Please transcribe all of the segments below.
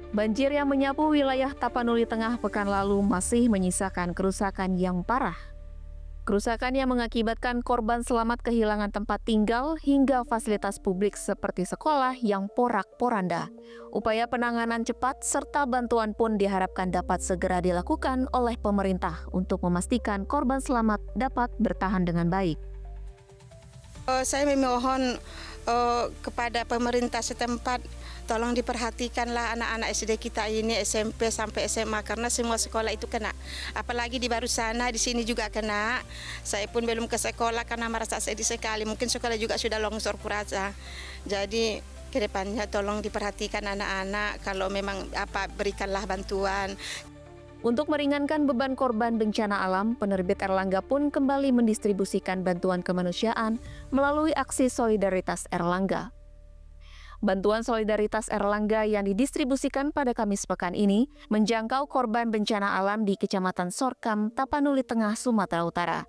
Banjir yang menyapu wilayah Tapanuli Tengah pekan lalu masih menyisakan kerusakan yang parah. Kerusakan yang mengakibatkan korban selamat kehilangan tempat tinggal hingga fasilitas publik seperti sekolah yang porak-poranda. Upaya penanganan cepat serta bantuan pun diharapkan dapat segera dilakukan oleh pemerintah untuk memastikan korban selamat dapat bertahan dengan baik. Saya memohon kepada pemerintah setempat, tolong diperhatikanlah anak-anak SD kita ini, SMP sampai SMA, karena semua sekolah itu kena. Apalagi di baru sana, di sini juga kena. Saya pun belum ke sekolah karena merasa sedih sekali. Mungkin sekolah juga sudah longsor kurasa. Jadi kedepannya tolong diperhatikan anak-anak, kalau memang berikanlah bantuan. Untuk meringankan beban korban bencana alam, penerbit Erlangga pun kembali mendistribusikan bantuan kemanusiaan melalui aksi Solidaritas Erlangga. Bantuan Solidaritas Erlangga yang didistribusikan pada Kamis pekan ini menjangkau korban bencana alam di Kecamatan Sorkam, Tapanuli Tengah, Sumatera Utara.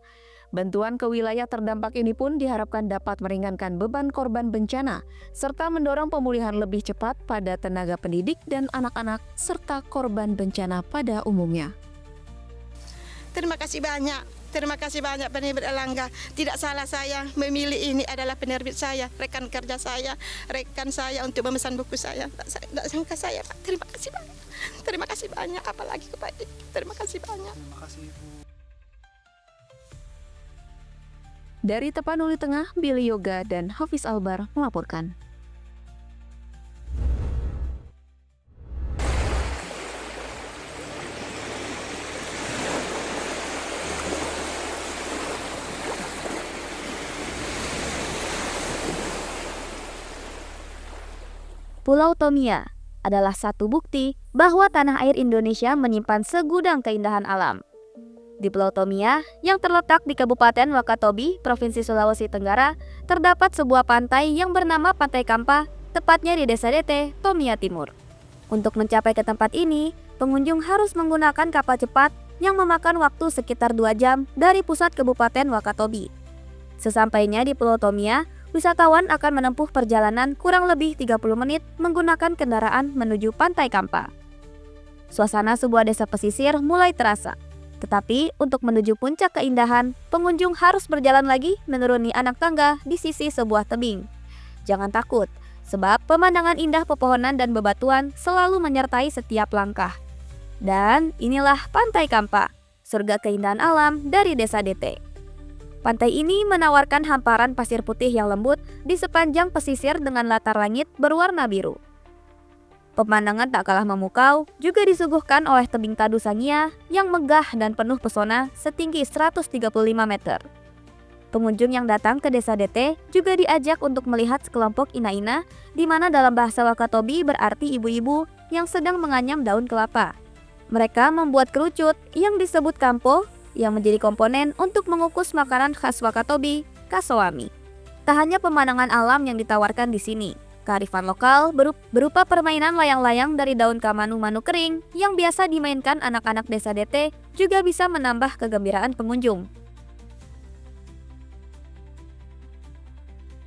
Bantuan ke wilayah terdampak ini pun diharapkan dapat meringankan beban korban bencana, serta mendorong pemulihan lebih cepat pada tenaga pendidik dan anak-anak, serta korban bencana pada umumnya. Terima kasih banyak penerbit Erlangga. Tidak salah saya memilih ini adalah penerbit saya, rekan kerja saya, rekan saya untuk memesan buku saya. Tidak sangka saya, Pak. Terima kasih banyak, apalagi kepada terima kasih banyak. Terima kasih, Bu. Dari Tapanuli Tengah, Billy Yoga dan Hafiz Albar melaporkan. Pulau Tomia adalah satu bukti bahwa tanah air Indonesia menyimpan segudang keindahan alam. Di Pulau Tomia, yang terletak di Kabupaten Wakatobi, Provinsi Sulawesi Tenggara, terdapat sebuah pantai yang bernama Pantai Kampa, tepatnya di Desa Dete, Tomia Timur. Untuk mencapai ke tempat ini, pengunjung harus menggunakan kapal cepat yang memakan waktu sekitar 2 jam dari pusat Kabupaten Wakatobi. Sesampainya di Pulau Tomia, wisatawan akan menempuh perjalanan kurang lebih 30 menit menggunakan kendaraan menuju Pantai Kampa. Suasana sebuah desa pesisir mulai terasa. Tetapi untuk menuju puncak keindahan, pengunjung harus berjalan lagi menuruni anak tangga di sisi sebuah tebing. Jangan takut, sebab pemandangan indah pepohonan dan bebatuan selalu menyertai setiap langkah. Dan inilah Pantai Kampa, surga keindahan alam dari Desa Dete. Pantai ini menawarkan hamparan pasir putih yang lembut di sepanjang pesisir dengan latar langit berwarna biru. Pemandangan tak kalah memukau juga disuguhkan oleh tebing Tadu Sangia yang megah dan penuh pesona setinggi 135 meter. Pengunjung yang datang ke Desa Dete juga diajak untuk melihat sekelompok ina-ina, di mana dalam bahasa Wakatobi berarti ibu-ibu yang sedang menganyam daun kelapa. Mereka membuat kerucut yang disebut kampo, yang menjadi komponen untuk mengukus makanan khas Wakatobi, kasoami. Tak hanya pemandangan alam yang ditawarkan di sini, kearifan lokal berupa permainan layang-layang dari daun kamanu-manu kering yang biasa dimainkan anak-anak Desa Dete juga bisa menambah kegembiraan pengunjung.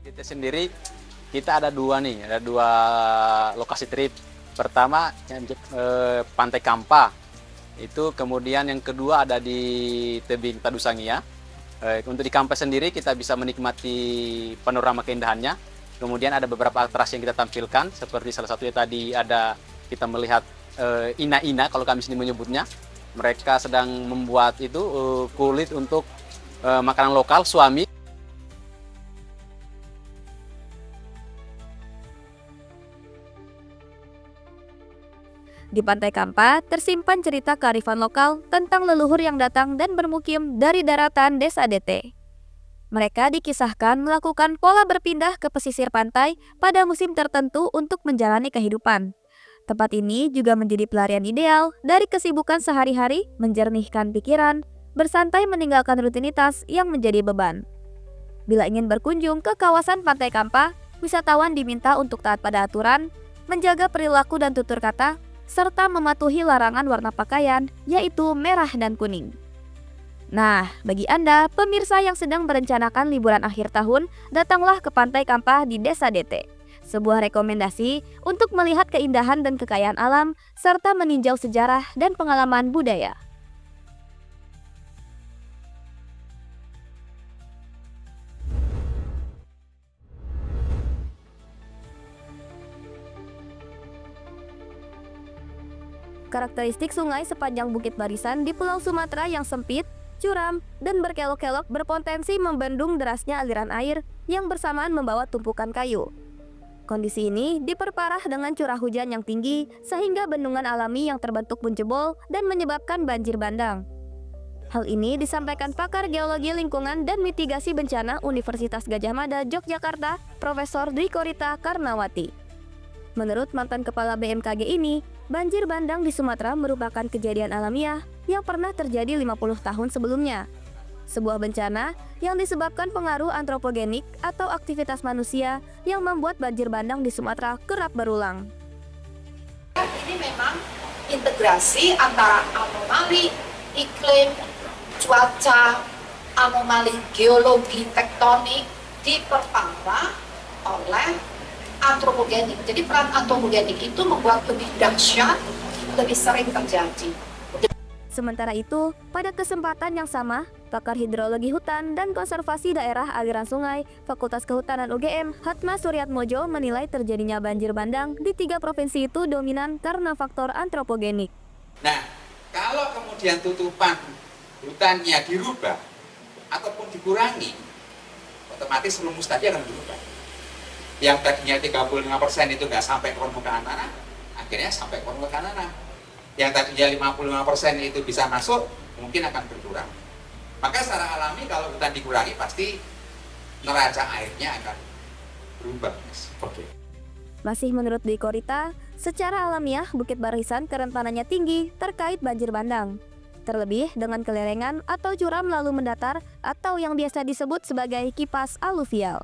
Dete sendiri kita ada dua lokasi trip. Pertama Pantai Kampa, itu kemudian yang kedua ada di tebing Tadu Sangia. Untuk di Kampa sendiri kita bisa menikmati panorama keindahannya. Kemudian ada beberapa atraksi yang kita tampilkan, seperti salah satunya tadi ada kita melihat ina-ina kalau kami sini menyebutnya. Mereka sedang membuat itu kulit untuk makanan lokal suami. Di Pantai Kampa tersimpan cerita kearifan lokal tentang leluhur yang datang dan bermukim dari daratan Desa Dete. Mereka dikisahkan melakukan pola berpindah ke pesisir pantai pada musim tertentu untuk menjalani kehidupan. Tempat ini juga menjadi pelarian ideal dari kesibukan sehari-hari, menjernihkan pikiran, bersantai meninggalkan rutinitas yang menjadi beban. Bila ingin berkunjung ke kawasan Pantai Kampa, wisatawan diminta untuk taat pada aturan, menjaga perilaku dan tutur kata, serta mematuhi larangan warna pakaian, yaitu merah dan kuning. Nah, bagi Anda, pemirsa yang sedang merencanakan liburan akhir tahun, datanglah ke Pantai Kampa di Desa Dete. sebuah rekomendasi untuk melihat keindahan dan kekayaan alam serta meninjau sejarah dan pengalaman budaya. Karakteristik sungai sepanjang Bukit Barisan di Pulau Sumatera yang sempit, curam, dan berkelok-kelok berpotensi membendung derasnya aliran air yang bersamaan membawa tumpukan kayu. Kondisi ini diperparah dengan curah hujan yang tinggi sehingga bendungan alami yang terbentuk menjebol dan menyebabkan banjir bandang. Hal ini disampaikan pakar geologi lingkungan dan mitigasi bencana Universitas Gadjah Mada, Yogyakarta, Profesor Dwi Korita Karnawati. Menurut mantan kepala BMKG ini, banjir bandang di Sumatera merupakan kejadian alamiah yang pernah terjadi 50 tahun sebelumnya. Sebuah bencana yang disebabkan pengaruh antropogenik atau aktivitas manusia yang membuat banjir bandang di Sumatera kerap berulang. Ini memang integrasi antara anomali iklim, cuaca, anomali geologi, tektonik diperparah oleh antropogenik. Jadi peran antropogenik itu membuat lebih dahsyat, lebih sering terjadi. Sementara itu, pada kesempatan yang sama, pakar hidrologi hutan dan konservasi daerah aliran sungai Fakultas Kehutanan UGM, Hatma Suryatmojo menilai terjadinya banjir bandang di 3 provinsi itu dominan karena faktor antropogenik. Nah, kalau kemudian tutupan hutannya dirubah ataupun dikurangi, otomatis rumus tadi akan berubah. Yang tadinya 35% itu nggak sampai ke permukaan tanah, akhirnya sampai ke permukaan tanah. Yang tadinya 55% itu bisa masuk, mungkin akan berkurang. Maka secara alami kalau hutan dikurangi pasti neraca airnya akan berubah. Oke. Masih menurut Dwi Korita, secara alamiah Bukit Barisan kerentanannya tinggi terkait banjir bandang. Terlebih dengan kelerengan atau curam lalu mendatar atau yang biasa disebut sebagai kipas aluvial.